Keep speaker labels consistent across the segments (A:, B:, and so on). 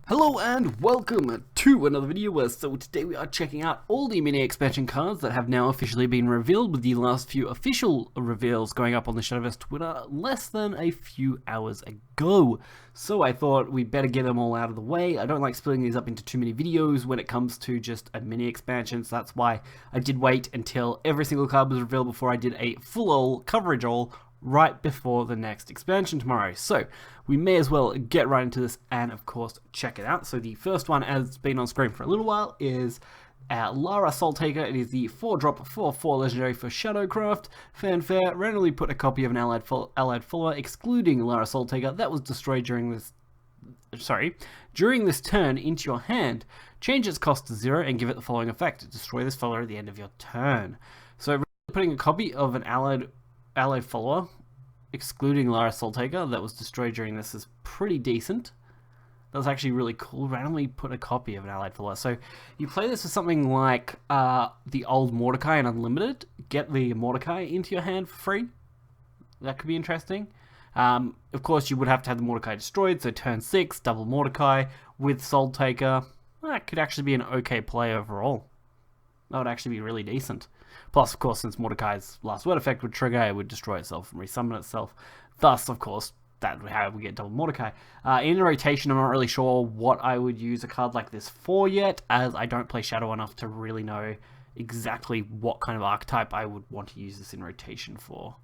A: Hello and welcome to another video. So today we are checking out all the mini expansion cards that have now officially been revealed, with the last few official reveals going up on the Shadowverse Twitter less than a few hours ago. So I thought we'd better get them all out of the way. I don't like splitting these up into too many videos when it comes to just a mini expansion, so that's why I did wait until every single card was revealed before I did a full coverage all right before the next expansion tomorrow. So we may as well get right into this and of course check it out. So the first one, as it's been on screen for a little while, is Lara Soultaker. It is the 4-drop 4/4 legendary for Shadowcraft. Fanfare, randomly put a copy of an allied follower excluding Lara Soultaker that was destroyed during this turn into your hand. Change its cost to 0 and give it the following effect: destroy this follower at the end of your turn. So putting a copy of an allied follower excluding Lara Soultaker that was destroyed during this is pretty decent. That was actually really cool. Randomly put a copy of an allied follower. So you play this with something like the old Mordecai and Unlimited. Get the Mordecai into your hand for free. That could be interesting. Of course, you would have to have the Mordecai destroyed, so turn 6, double Mordecai with Soultaker. That could actually be an okay play overall. That would actually be really decent. Plus, of course, since Mordecai's last word effect would trigger, it would destroy itself and resummon itself. Thus, of course, that would how we get double Mordecai. In rotation, I'm not really sure what I would use a card like this for yet, as I don't play Shadow enough to really know exactly what kind of archetype I would want to use this in rotation for.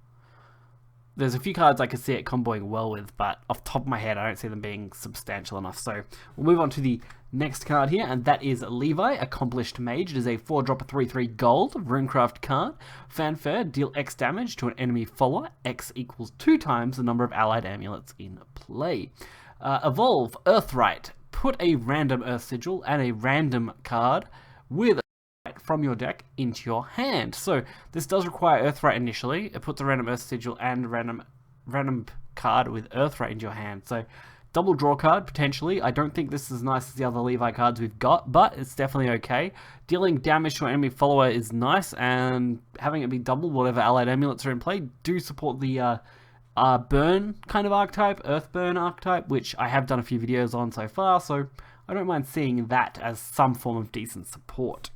A: There's a few cards I could see it comboing well with, but off the top of my head, I don't see them being substantial enough. So we'll move on to the next card here, and that is Levi, Accomplished Mage. It is a 4-drop 3/3 gold Runecraft card. Fanfare, deal X damage to an enemy follower. X equals 2 times the number of allied amulets in play. Evolve, Earthright. Put a random Earth Sigil and a random card with from your deck into your hand. So this does require Earthright initially. It puts a random Earth Sigil and random card with Earthright into your hand. So double draw card potentially. I don't think this is as nice as the other Levi cards we've got, but it's definitely okay. Dealing damage to an enemy follower is nice, and having it be double whatever allied amulets are in play do support the burn kind of archetype, Earth burn archetype, which I have done a few videos on so far, so I don't mind seeing that as some form of decent support.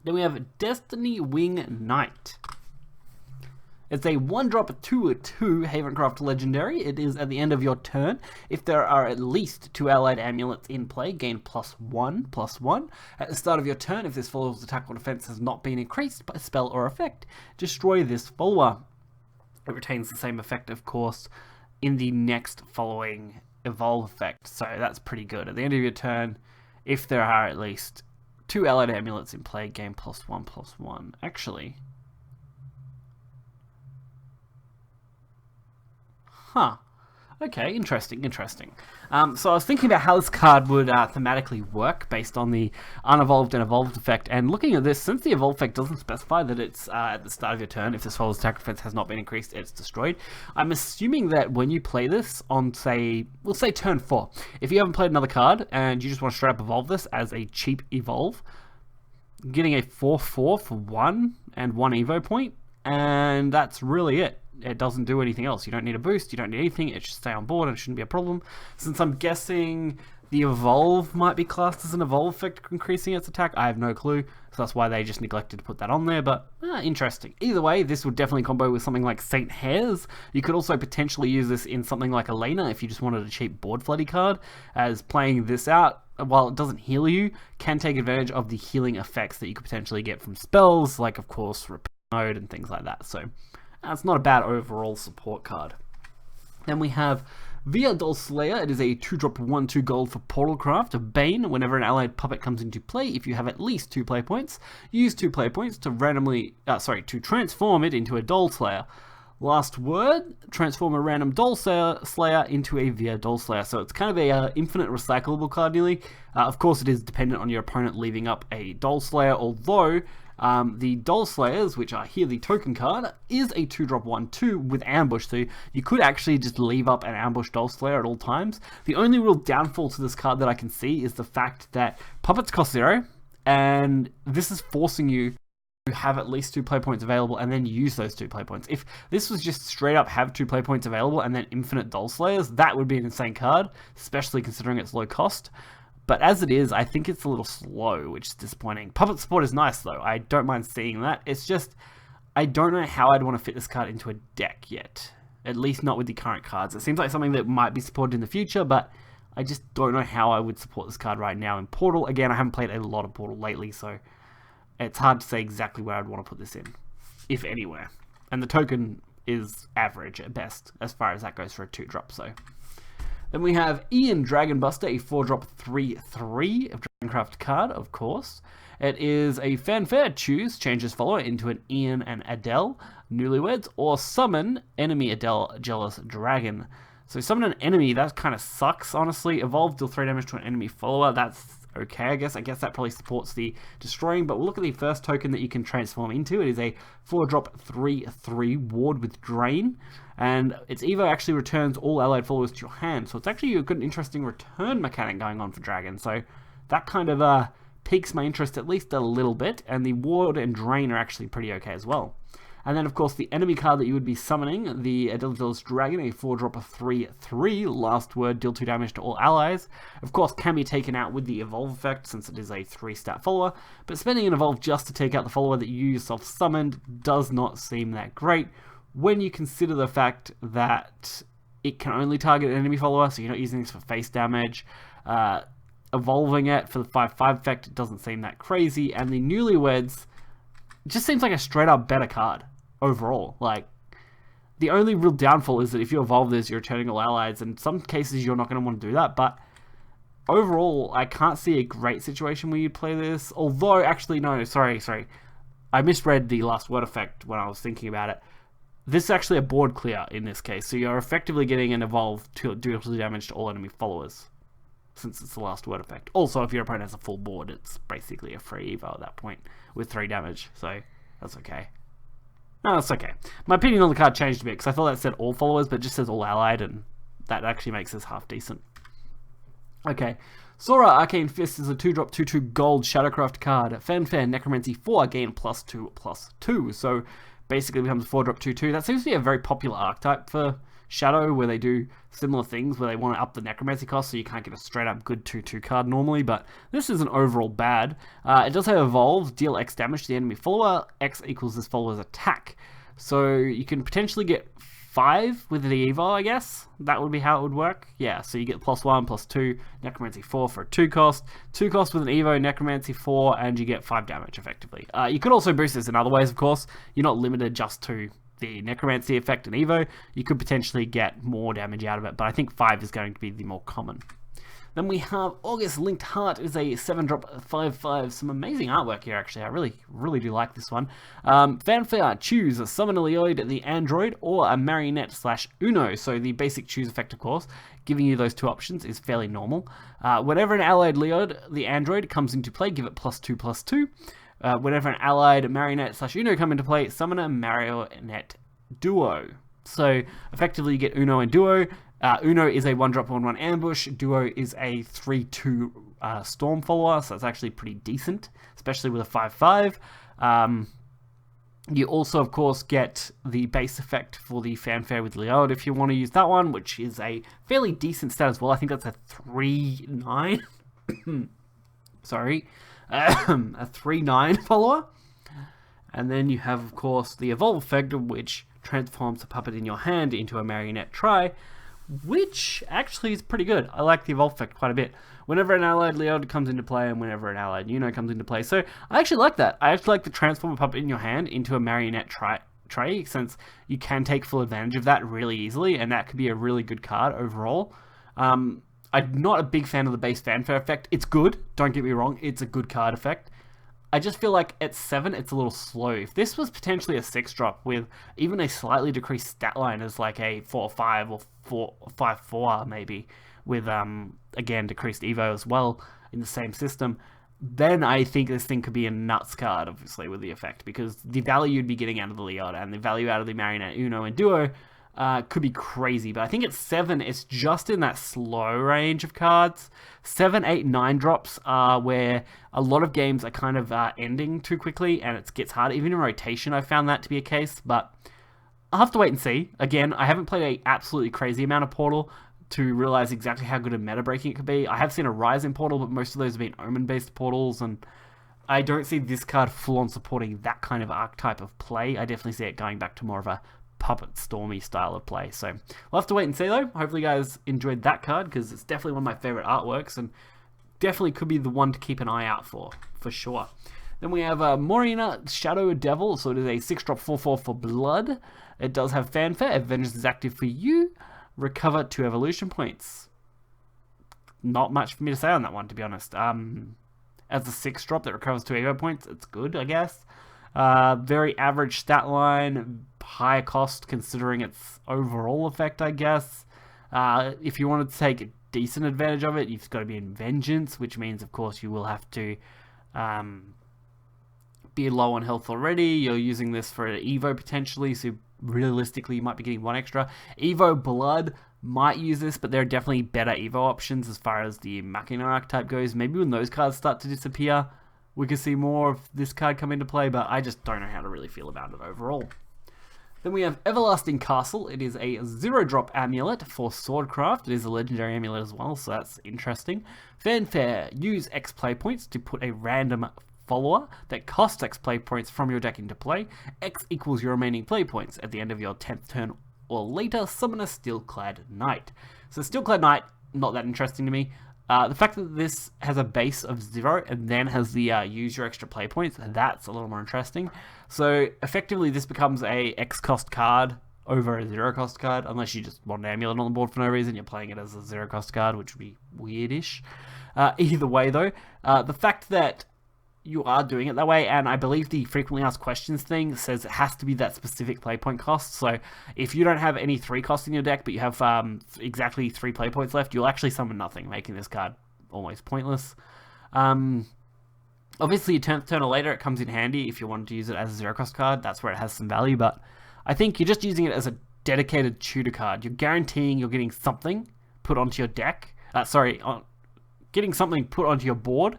A: Then we have Diversioned Night. It's a 1-drop 2/2 Havencraft legendary. It is at the end of your turn. If there are at least 2 allied amulets in play, gain +1/+1. At the start of your turn, if this follower's attack or defense has not been increased by a spell or effect, destroy this follower. It retains the same effect, of course, in the next following evolve effect. So that's pretty good. At the end of your turn, if there are at least 2 allied amulets in play, gain +1/+1. Actually, okay, interesting. So I was thinking about how this card would thematically work based on the unevolved and evolved effect, and looking at this, since the evolved effect doesn't specify that it's at the start of your turn, if this follower's attack defense has not been increased, it's destroyed. I'm assuming that when you play this on, we'll say turn 4, if you haven't played another card and you just want to straight up evolve this as a cheap evolve, getting a 4/4 for 1 and 1 evo point, and that's really it. It doesn't do anything else. You don't need a boost, you don't need anything, it should stay on board and it shouldn't be a problem. Since I'm guessing the evolve might be classed as an evolve effect increasing its attack, I have no clue, so that's why they just neglected to put that on there, but interesting. Either way, this would definitely combo with something like Saint Hares. You could also potentially use this in something like Elena if you just wanted a cheap board floody card, as playing this out, while it doesn't heal you, can take advantage of the healing effects that you could potentially get from spells, like of course Repair Mode and things like that. So it's not a bad overall support card. Then we have Via Doll Slayer. It is a 2-drop 1/2 gold for Portalcraft of Bane. Whenever an allied puppet comes into play, if you have at least 2 play points, use 2 play points to to transform it into a Doll Slayer. Last word, transform a random Doll Slayer into a Via Doll Slayer. So it's kind of a infinite recyclable card nearly. Of course, it is dependent on your opponent leaving up a Doll Slayer, although the Doll Slayers, which are here the token card, is a 2-drop 1/2 with ambush, so you could actually just leave up an ambush Doll Slayer at all times. The only real downfall to this card that I can see is the fact that puppets cost 0, and this is forcing you have at least 2 play points available and then use those 2 play points. If this was just straight up have 2 play points available and then infinite Doll Slayers, that would be an insane card, especially considering its low cost. But as it is, I think it's a little slow, which is disappointing. Puppet support is nice though, I don't mind seeing that. It's just, I don't know how I'd want to fit this card into a deck yet. At least not with the current cards. It seems like something that might be supported in the future, but I just don't know how I would support this card right now in Portal. Again, I haven't played a lot of Portal lately, so it's hard to say exactly where I'd want to put this in, if anywhere. And the token is average at best, as far as that goes for a 2-drop, so. Then we have Ian Dragonbuster, a 4-drop 3/3 of Dragoncraft card, of course. It is a fanfare. Choose, change this follower into an Ian and Adele, newlyweds, or summon enemy Adele, jealous dragon. So summon an enemy, that kind of sucks, honestly. Evolve, deal 3 damage to an enemy follower, that's okay, I guess. I guess that probably supports the destroying, but we'll look at the first token that you can transform into. It is a 4-drop 3/3 ward with Drain, and its Evo actually returns all allied followers to your hand, so it's actually a good, interesting return mechanic going on for Dragon, so that kind of piques my interest at least a little bit, and the ward and Drain are actually pretty okay as well. And then, of course, the enemy card that you would be summoning, the Adele Dragon, a 4-drop 3/3, last word, deal 2 damage to all allies. Of course, can be taken out with the Evolve effect, since it is a 3-stat follower, but spending an Evolve just to take out the follower that you yourself summoned does not seem that great, when you consider the fact that it can only target an enemy follower, so you're not using this for face damage. Evolving it for the 5/5 effect, it doesn't seem that crazy, and the Newlyweds just seems like a straight up better card overall. Like, the only real downfall is that if you evolve this, you're returning all allies. In some cases, you're not going to want to do that, but overall, I can't see a great situation where you play this. Although, actually, no, sorry. I misread the last word effect when I was thinking about it. This is actually a board clear in this case, so you're effectively getting an evolve to do damage to all enemy followers, since it's the last word effect. Also, if your opponent has a full board, it's basically a free evo at that point with 3 damage, so that's okay. No, that's okay. My opinion on the card changed a bit, because I thought that said all followers, but it just says all allied, and that actually makes this half decent. Okay, Sora Arcane Fist is a 2-drop 2/2 gold Shadowcraft card. Fanfare Necromancy 4, gain +2/+2, so basically becomes a 4-drop 2/2. That seems to be a very popular archetype for Shadow, where they do similar things, where they want to up the necromancy cost, so you can't get a straight up good 2/2 card normally, but this isn't overall bad. It does have Evolve, deal X damage to the enemy follower, X equals this follower's attack. So you can potentially get 5 with the Evo, I guess. That would be how it would work. Yeah, so you get +1, +2, Necromancy 4 for a 2 cost. 2 cost with an Evo, Necromancy 4, and you get 5 damage effectively. You could also boost this in other ways, of course. You're not limited just to the Necromancy effect and Evo. You could potentially get more damage out of it, but I think 5 is going to be the more common. Then we have August Linked Heart. Is a 7-drop 5/5. Some amazing artwork here, actually. I really do like this one. Fanfare. Choose a Summon a Leoid, the Android, or a Marionette/Uno. So the basic choose effect, of course, giving you those 2 options is fairly normal. Whenever an allied Leoid, the Android, comes into play, give it +2/+2. Whenever an allied Marionette/Uno come into play, summon a Marionette Duo. So effectively you get Uno and Duo. Uno is a 1-drop 1/1 ambush. Duo is a 3/2 storm follower, so it's actually pretty decent, especially with a 5/5. You also, of course, get the base effect for the Fanfare with Leod if you want to use that one, which is a fairly decent stat as well. I think that's a 3/9. Sorry. A 3/9 follower. And then you have, of course, the Evolve effect, which transforms a puppet in your hand into a Marionette Try, which actually is pretty good. I like the Evolve effect quite a bit. Whenever an allied Leod comes into play, and whenever an allied Uno comes into play. So I actually like that. I actually like to transform a puppet in your hand into a Marionette Tray, since you can take full advantage of that really easily, and that could be a really good card overall. I'm not a big fan of the base Fanfare effect. It's good, don't get me wrong, it's a good card effect. I just feel like at 7, it's a little slow. If this was potentially a 6-drop with even a slightly decreased stat line as like a 4/5 or 5/4 maybe, with again decreased Evo as well in the same system, then I think this thing could be a nuts card, obviously, with the effect, because the value you'd be getting out of the Leod and the value out of the Marionette Uno and Duo could be crazy. But I think at 7, it's just in that slow range of cards. 7, 8, 9 drops are where a lot of games are kind of ending too quickly, and it gets hard. Even in rotation, I found that to be a case, but I'll have to wait and see. Again, I haven't played a absolutely crazy amount of Portal to realize exactly how good a meta breaking it could be. I have seen a rise in Portal, but most of those have been Omen-based Portals, and I don't see this card full-on supporting that kind of archetype of play. I definitely see it going back to more of a Puppet Stormy style of play. So we'll have to wait and see, though. Hopefully you guys enjoyed that card, because it's definitely one of my favorite artworks, and definitely could be the one to keep an eye out for sure. Then we have Morina Shadow Devil, so it is a 6-drop 4/4 for blood. It does have fanfare. If Vengeance is active for you, recover 2 evolution points. Not much for me to say on that one, to be honest. As a 6-drop that recovers 2 evo points, it's good, I guess. Very average stat line, high cost considering its overall effect, I guess. If you wanted to take a decent advantage of it, you've got to be in Vengeance, which means, of course, you will have to be low on health already. You're using this for an Evo potentially, so realistically you might be getting 1 extra. Evo Blood might use this, but there are definitely better Evo options as far as the Machina archetype goes. Maybe when those cards start to disappear, we could see more of this card come into play, but I just don't know how to really feel about it overall. Then we have Everlasting Castle. It is a 0-drop amulet for Swordcraft. It is a legendary amulet as well, so that's interesting. Fanfare. Use X play points to put a random follower that costs X play points from your deck into play. X equals your remaining play points. At the end of your 10th turn or later, summon a Steelclad Knight. So Steelclad Knight, not that interesting to me. The fact that this has a base of 0 and then has the use your extra play points, that's a little more interesting. So effectively this becomes a X cost card over a 0 cost card, unless you just want an amulet on the board for no reason, you're playing it as a 0 cost card, which would be weirdish. Either way though, the fact that you are doing it that way, and I believe the frequently asked questions thing says it has to be that specific play point cost. So if you don't have any 3 costs in your deck, but you have exactly 3 play points left, you'll actually summon nothing, making this card almost pointless. Obviously, your 10th turn or later, it comes in handy if you want to use it as a 0 cost card. That's where it has some value, but I think you're just using it as a dedicated tutor card. You're guaranteeing you're getting something put onto your deck. Getting something put onto your board,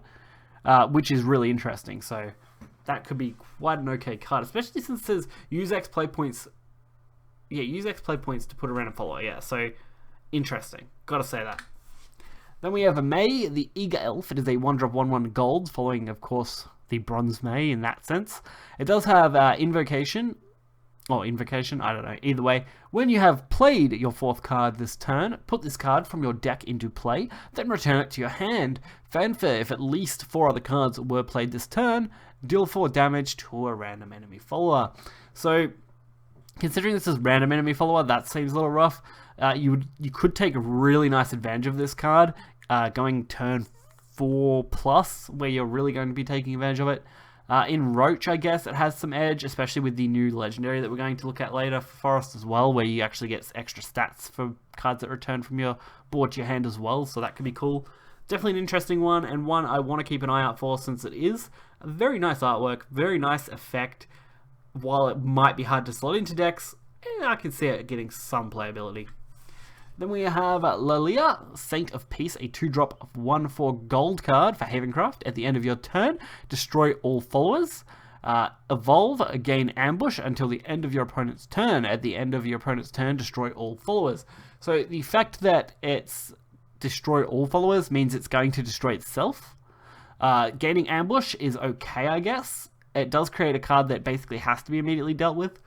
A: which is really interesting. So that could be quite an okay card, especially since it says use X play points. Yeah, use X play points to put a random follower. Yeah, so interesting. Gotta say that. Then we have a May, the Eager Elf. It is a 1-drop 1/1 gold, following, of course, the Bronze May in that sense. It does have Invocation. Or Invocation, I don't know. Either way, when you have played your 4th card this turn, put this card from your deck into play, then return it to your hand. Fanfare, if at least 4 other cards were played this turn, deal 4 damage to a random enemy follower. So, considering this is random enemy follower, that seems a little rough. You could take really nice advantage of this card, going turn 4+, where you're really going to be taking advantage of it. In Roach, I guess, it has some edge, especially with the new legendary that we're going to look at later for Forest as well, where you actually get extra stats for cards that return from your board to your hand as well, so that could be cool. Definitely an interesting one, and one I want to keep an eye out for, since it is a very nice artwork, very nice effect. While it might be hard to slot into decks, I can see it getting some playability. Then we have Lalia, Saint of Peace, a 2-drop 1/4 gold card for Havencraft. At the end of your turn, destroy all followers. Evolve, gain ambush until the end of your opponent's turn. At the end of your opponent's turn, destroy all followers. So the fact that it's destroy all followers means it's going to destroy itself. Gaining ambush is okay, I guess. It does create a card that basically has to be immediately dealt with.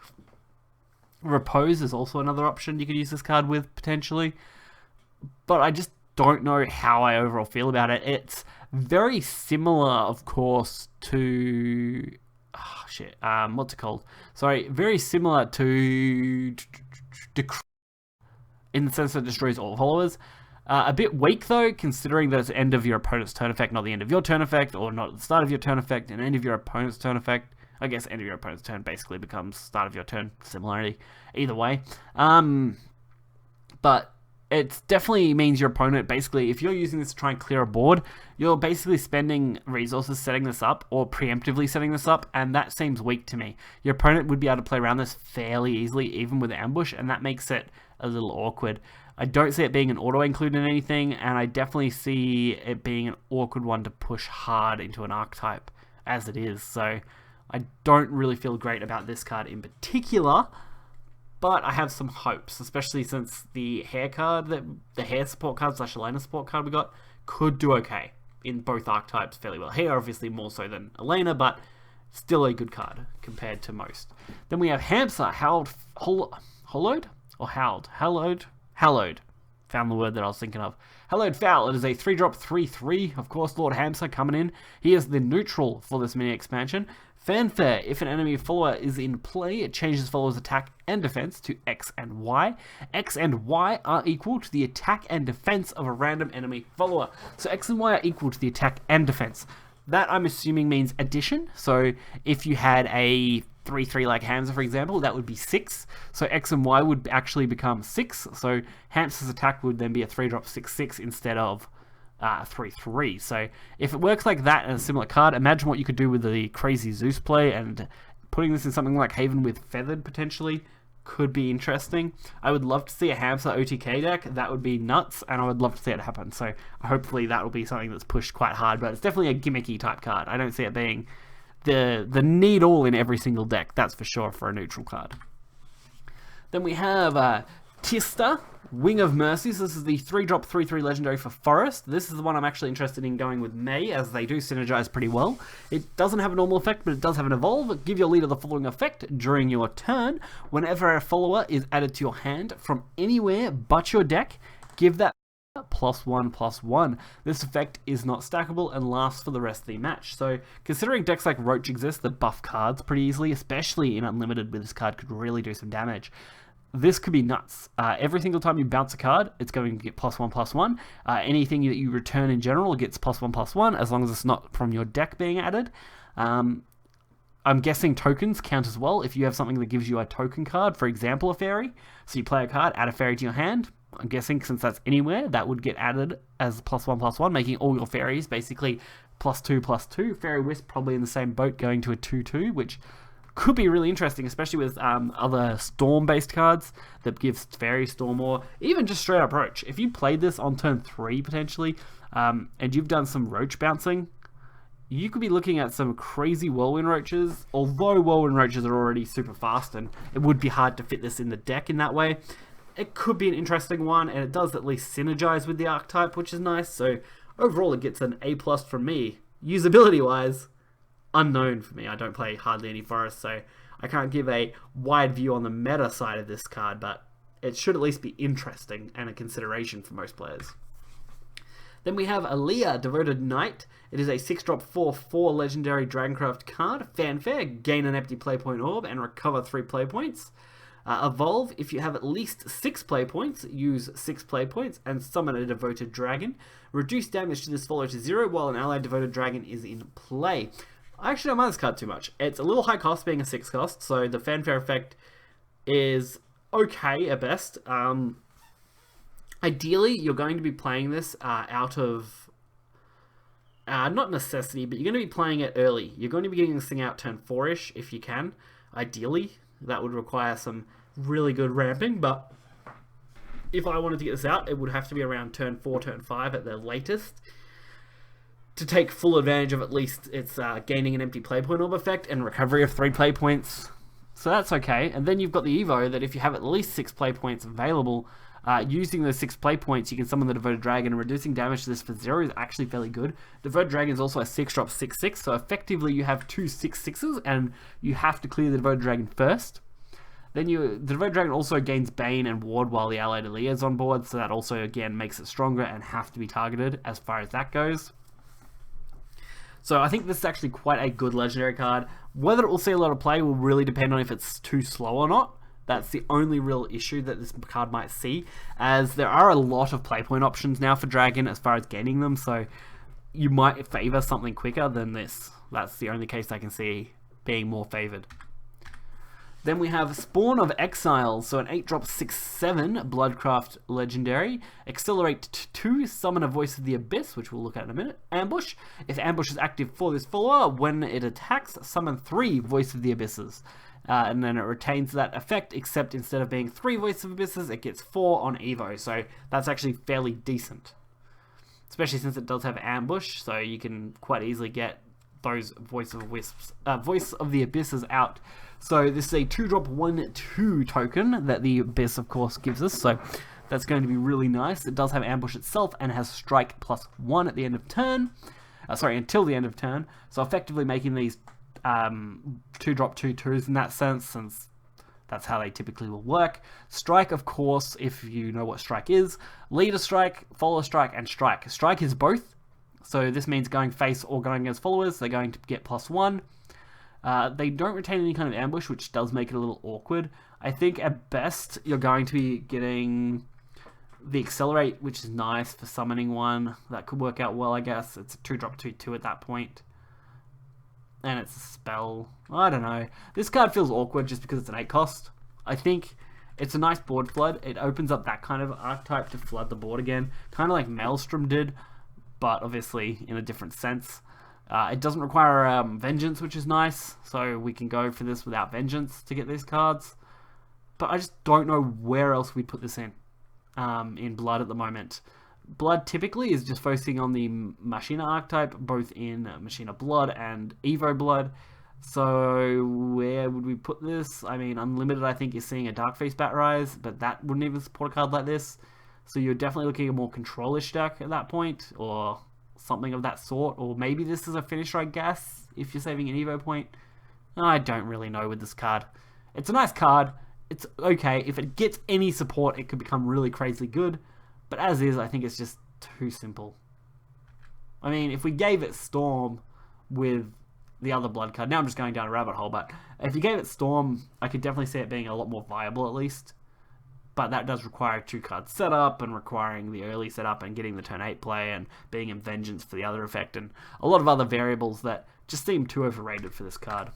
A: Repose is also another option you could use this card with, potentially. But I just don't know how I overall feel about it. It's very similar, of course, to... what's it called? Sorry, very similar to... in the sense that it destroys all followers. A bit weak, though, considering that it's the end of your opponent's turn effect, not the end of your turn effect, or not the start of your turn effect, and end of your opponent's turn effect. I guess end of your opponent's turn basically becomes start of your turn, similarity, either way. But it definitely means your opponent, basically, if you're using this to try and clear a board, you're basically spending resources setting this up or preemptively setting this up, and that seems weak to me. Your opponent would be able to play around this fairly easily, even with ambush, and that makes it a little awkward. I don't see it being an auto-include in anything, and I definitely see it being an awkward one to push hard into an archetype, as it is. So I don't really feel great about this card in particular, but I have some hopes, especially since the hair card, the hair support card / Elena support card we got, could do okay in both archetypes fairly well. Hair obviously more so than Elena, but still a good card compared to most. Then we have Hamster, Hallowed. Found the word that I was thinking of. Hallowed Foul. It is a 3-drop 3/3. Of course, Lord Hamster coming in. He is the neutral for this mini expansion. Fanfare. If an enemy follower is in play, it changes follower's attack and defense to X and Y. X and Y are equal to the attack and defense of a random enemy follower. So X and Y are equal to the attack and defense. That, I'm assuming, means addition. So if you had a 3/3 like Hamster, for example, that would be 6. So X and Y would actually become 6. So Hamster's attack would then be a 3-drop 6/6 instead of 3/3. So if it works like that in a similar card, imagine what you could do with the crazy Zeus play, and putting this in something like Haven with Feathered potentially could be interesting. I would love to see a Hamster OTK deck. That would be nuts, and I would love to see it happen. So hopefully that will be something that's pushed quite hard, but it's definitely a gimmicky type card. I don't see it being the need all in every single deck, that's for sure, for a neutral card. Then we have Testa, Wing of Mercies. This is the 3-drop 3/3 legendary for Forest. This is the one I'm actually interested in going with May, as they do synergize pretty well. It doesn't have a normal effect, but it does have an evolve. Give your leader the following effect during your turn. Whenever a follower is added to your hand from anywhere but your deck, give that +1/+1. This effect is not stackable and lasts for the rest of the match. So considering decks like Roach exist that buff cards pretty easily, especially in Unlimited, where this card could really do some damage, this could be nuts. Every single time you bounce a card, it's going to get +1/+1. Anything that you return in general gets +1/+1, as long as it's not from your deck being added. I'm guessing tokens count as well. If you have something that gives you a token card, for example, a fairy, so you play a card, add a fairy to your hand, I'm guessing since that's anywhere, that would get added as +1/+1, making all your fairies basically +2/+2. Fairy Wisp probably in the same boat, going to a 2/2, which could be really interesting, especially with other Storm-based cards that gives Fairy Storm, or even just straight up Roach. If you played this on turn 3 potentially, and you've done some Roach bouncing, you could be looking at some crazy Whirlwind Roaches, although Whirlwind Roaches are already super fast, and it would be hard to fit this in the deck in that way. It could be an interesting one, and it does at least synergize with the archetype, which is nice. So overall, it gets an A+ from me. Usability-wise, unknown for me. I don't play hardly any Forest, so I can't give a wide view on the meta side of this card, but it should at least be interesting and a consideration for most players. Then we have Aaliyah, Diversioned Night. It is a 6-drop 4/4 legendary Dragoncraft card. Fanfare, gain an empty playpoint orb and recover 3 playpoints. Evolve, if you have at least 6 play points, use 6 play points and summon a devoted dragon. Reduce damage to this follower to 0 while an allied devoted dragon is in play. I actually don't mind this card too much. It's a little high cost, being a 6 cost, so the fanfare effect is okay at best. Ideally, you're going to be playing this out of, not necessity, but you're going to be playing it early. You're going to be getting this thing out turn 4-ish if you can, ideally. That would require some really good ramping, but if I wanted to get this out, it would have to be around turn 4, turn 5 at the latest to take full advantage of at least its gaining an empty playpoint orb effect and recovery of 3 play points. So that's okay. And then you've got the Evo that if you have at least 6 play points available, using those 6 play points, you can summon the Devoted Dragon, and reducing damage to this for 0 is actually fairly good. Devoted Dragon is also a 6-drop 6/6, so effectively you have 2 6/6s, and you have to clear the Devoted Dragon first. Then the Devoted Dragon also gains Bane and Ward while the allied Aaliyah is on board, so that also again makes it stronger and have to be targeted as far as that goes. So I think this is actually quite a good legendary card. Whether it will see a lot of play will really depend on if it's too slow or not. That's the only real issue that this card might see, as there are a lot of playpoint options now for Dragon as far as gaining them, so you might favour something quicker than this. That's the only case I can see being more favoured. Then we have Spawn of Exile, so an 8-drop 6/7 Bloodcraft legendary. Accelerate to 2, summon a Voice of the Abyss, which we'll look at in a minute. Ambush. If Ambush is active for this follower, when it attacks, summon 3 Voice of the Abysses. And then it retains that effect, except instead of being 3 Voice of Abysses, it gets 4 on Evo, so that's actually fairly decent. Especially since it does have Ambush, so you can quite easily get those Voice of the Abysses out. So this is a 2-drop 1/2 token that the Abyss, of course, gives us. So that's going to be really nice. It does have Ambush itself and has Strike +1 at the end of turn. Until the end of turn. So effectively making these 2-drop 2/2s in that sense, since that's how they typically will work. Strike, of course, if you know what Strike is. Leader Strike, Follower Strike, and Strike. Strike is both. So this means going face or going against followers. They're going to get +1. They don't retain any kind of ambush, which does make it a little awkward. I think at best you're going to be getting the Accelerate, which is nice for summoning one. That could work out well, I guess. It's a 2-drop 2/2 at that point. And it's a spell. I don't know. This card feels awkward just because it's an 8 cost. I think it's a nice board flood. It opens up that kind of archetype to flood the board again. Kind of like Maelstrom did, but obviously in a different sense. It doesn't require Vengeance, which is nice, so we can go for this without Vengeance to get these cards. But I just don't know where else we'd put this in Blood at the moment. Blood typically is just focusing on the Machina archetype, both in Machina Blood and Evo Blood. So where would we put this? I mean, Unlimited I think is seeing a Darkface Batrise, but that wouldn't even support a card like this. So you're definitely looking at a more control-ish deck at that point, or something of that sort, or maybe this is a finisher, I guess, if you're saving an Evo point. I don't really know with this card. It's a nice card. It's okay. If it gets any support, it could become really crazy good. But as is, I think it's just too simple. I mean, if we gave it Storm with the other Blood card, now I'm just going down a rabbit hole, but if you gave it Storm, I could definitely see it being a lot more viable at least. But that does require a 2-card setup, and requiring the early setup, and getting the turn 8 play, and being in Vengeance for the other effect, and a lot of other variables that just seem too overrated for this card.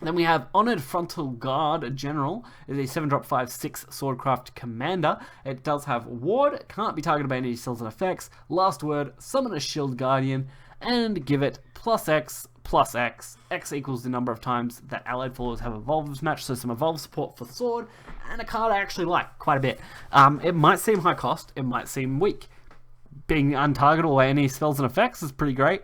A: Then we have Honored Frontal Guard General. It's a 7-drop 5/6 Swordcraft Commander. It does have Ward, can't be targeted by any spells and effects. Last word, summon a Shield Guardian, and give it +X/+X. X equals the number of times that allied followers have evolved this match, so some evolve support for Sword, and a card I actually like quite a bit. It might seem high cost, it might seem weak. Being untargetable by any spells and effects is pretty great.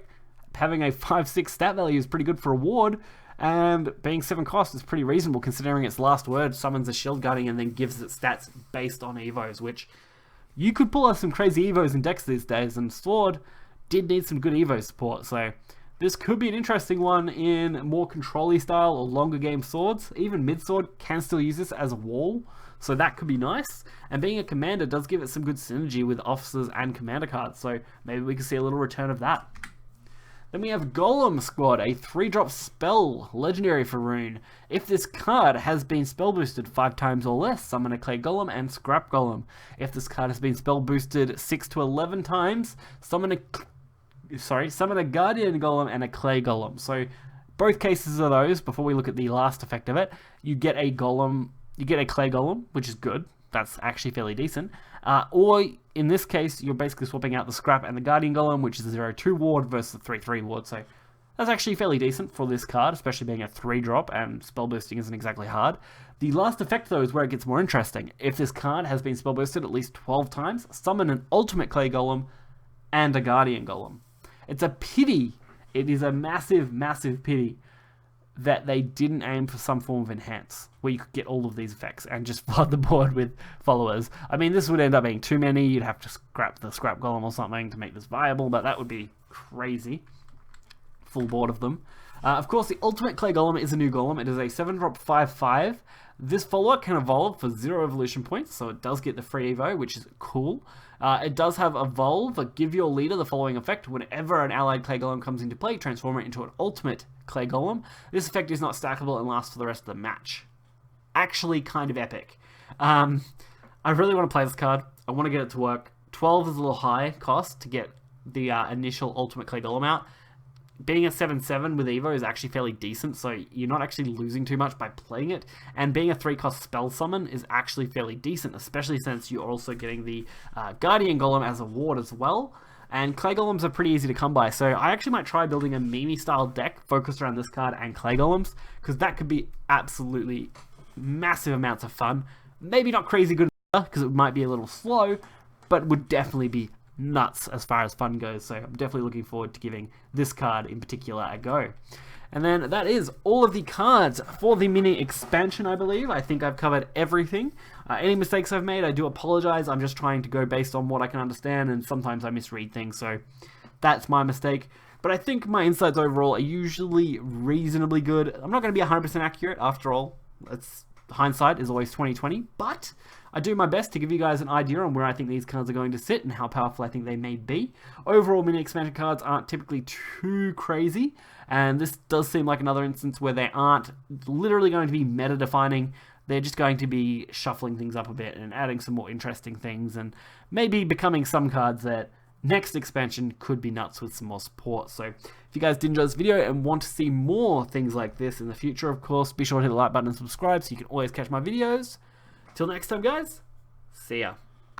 A: Having a 5/6 stat value is pretty good for a Ward, and being 7 cost is pretty reasonable considering its last word summons a Shield Guardian and then gives it stats based on Evos, which you could pull off some crazy Evos in decks these days, and Sword did need some good Evo support, so this could be an interesting one in more control-y style or longer game swords. Even mid-sword can still use this as a wall, so that could be nice. And being a commander does give it some good synergy with officers and commander cards, so maybe we can see a little return of that. Then we have Golem Squad, a 3-drop spell, legendary for Rune. If this card has been spell boosted 5 times or less, summon a Clay Golem and Scrap Golem. If this card has been spell boosted 6 to 11 times, summon a Guardian Golem and a Clay Golem. So both cases are those. Before we look at the last effect of it, you get a Golem, you get a Clay Golem, which is good. That's actually fairly decent. Or in this case, you're basically swapping out the Scrap and the Guardian Golem, which is a 0/2 ward versus the 3/3 ward. So that's actually fairly decent for this card, especially being a 3-drop and spell boosting isn't exactly hard. The last effect, though, is where it gets more interesting. If this card has been spell boosted at least 12 times, summon an Ultimate Clay Golem and a Guardian Golem. It's a pity. It is a massive, massive pity that they didn't aim for some form of enhance, where you could get all of these effects and just flood the board with followers. I mean, this would end up being too many. You'd have to scrap the Scrap Golem or something to make this viable, but that would be crazy. Full board of them. Of course, the Ultimate Clay Golem is a new Golem. It is a 7-drop 5/5. This follower can evolve for 0 evolution points, so it does get the free Evo, which is cool. It does have Evolve, give your leader the following effect. Whenever an allied Clay Golem comes into play, transform it into an Ultimate Clay Golem. This effect is not stackable and lasts for the rest of the match. Actually kind of epic. I really want to play this card. I want to get it to work. 12 is a little high cost to get the initial Ultimate Clay Golem out. being a 7/7 with Evo is actually fairly decent, so you're not actually losing too much by playing it. And being a 3-cost spell summon is actually fairly decent, especially since you're also getting the Guardian Golem as a ward as well. And Clay Golems are pretty easy to come by, so I actually might try building a Mimi-style deck focused around this card and Clay Golems, because that could be absolutely massive amounts of fun. Maybe not crazy good, because it might be a little slow, but would definitely be nuts as far as fun goes, so I'm definitely looking forward to giving this card in particular a go. And then that is all of the cards for the mini expansion, I believe. I think I've covered everything. Any mistakes I've made, I do apologize. I'm just trying to go based on what I can understand, and sometimes I misread things, so that's my mistake. But I think my insights overall are usually reasonably good. I'm not going to be 100% accurate, after all. Hindsight is always 20/20, but I do my best to give you guys an idea on where I think these cards are going to sit and how powerful I think they may be. Overall, mini expansion cards aren't typically too crazy, and this does seem like another instance where they aren't literally going to be meta defining. They're just going to be shuffling things up a bit and adding some more interesting things, and maybe becoming some cards that next expansion could be nuts with some more support. So if you guys did enjoy this video and want to see more things like this in the future, of course, be sure to hit the like button and subscribe so you can always catch my videos. Till next time, guys, see ya.